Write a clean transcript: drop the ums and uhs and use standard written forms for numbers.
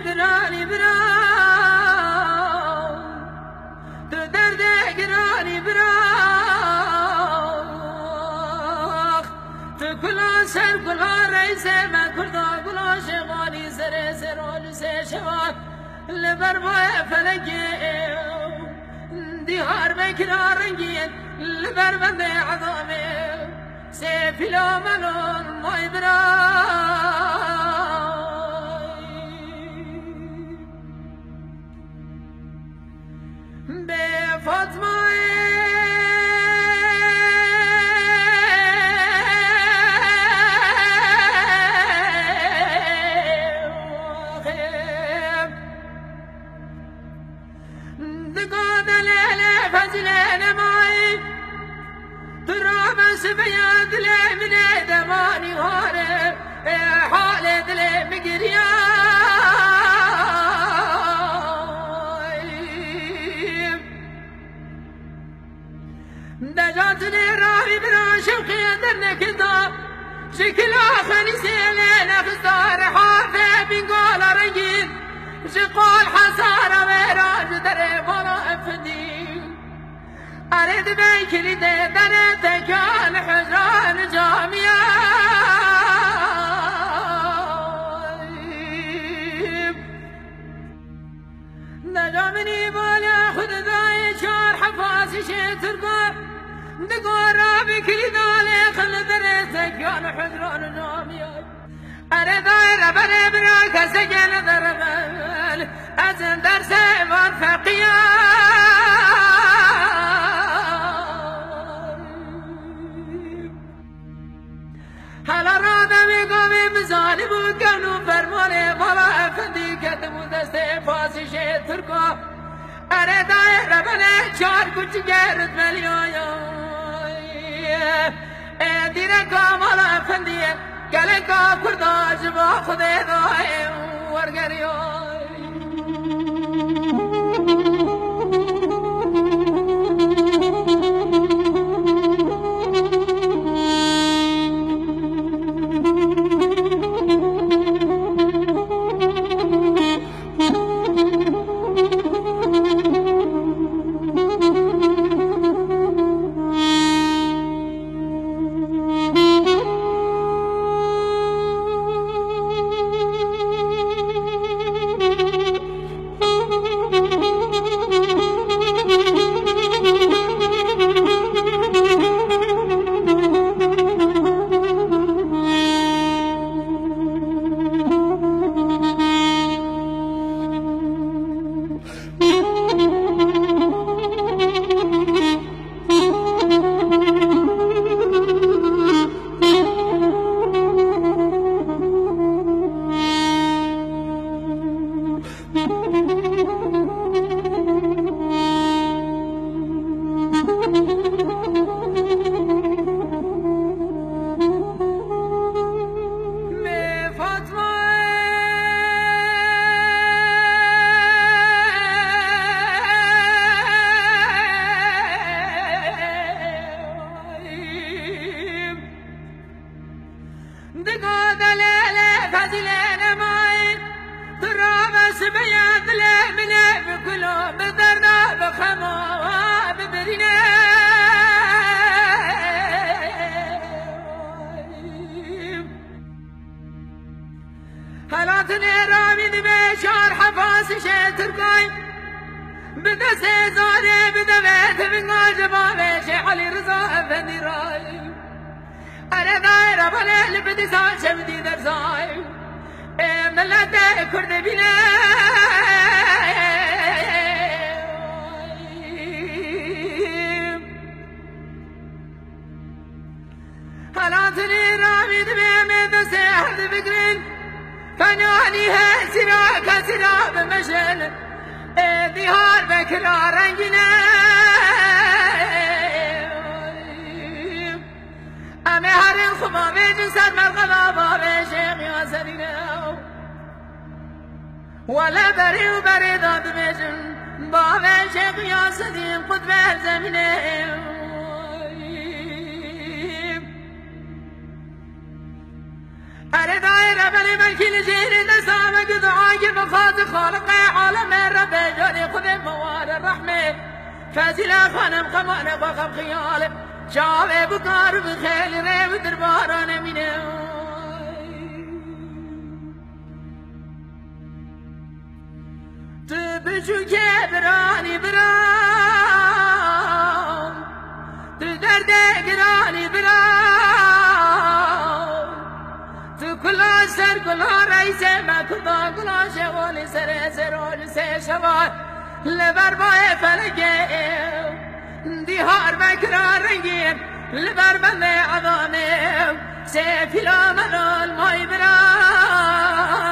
برانی برا تو درد گرانی برا تو کلا سر کلا رئیس من کردا کلا شغالی سر سرال سر شوال لبر بای فلکی دیهار بکرا رنگین لبر بند عظامه سیفلا منون مای به فاطمه بياد لي من دماني هارب حالي دلي مقرياي دجاتني راوي بنا شوقي درنا كذاب شكل آخر سيلين أخستار حافة بنقول رنجين شقول حسارة وراج دري بلا أفدين أريد بيكلي دريت كان حجران جامية نجامني بولا خد ذاي شار حفاسي شترقار نقورا بكلي دالي خل دريت كان حجران جامية أريد ربنا براك سجن دربال أزن درسي وارفقيا هلا رادا میگویم ظالم و کنو فرمانه بالا افندی کتمو دسته فاسی شه ترکا اره دایره بله چار کچ گرد ملیایا دیره کامالا افندی گله کا کردا جبا خوده دای ورگریای حالاتني رامي دمشار حفاس شترقاي بدس زادي بدمت من غاجبا شي علي رضا افندي راي انا دايره بلا لبدي سال شمدي درزاي ملته كرد بينا حالاتني رامي دمشار حد بقرين فناني هسرا كسرا بمشل ديهار بكرا رنجنا أمي هرين خما بيجن سر مرغبا بابي شيخ ياسرينا ولا بري وبري ضاد بيجن بابي شيخ ياسرين قطب الزمينه اره دایره بلی من کل جهر نسامه که دعای بخاط خالق عالم رب جانی خود موار رحمه فضیله خانم قمانه بخم خیاله شاوه بکار بخیل ریو دربارانه مینه تو بچو که برانی برام تو درد گرانی برام تو کلا سر کلا رئیس مکتا کلا شوال سر سرول سه شوال لبر بای فلگه دیهار بکرار رنگین لبر بند عظامه سه فیلا منال مای برام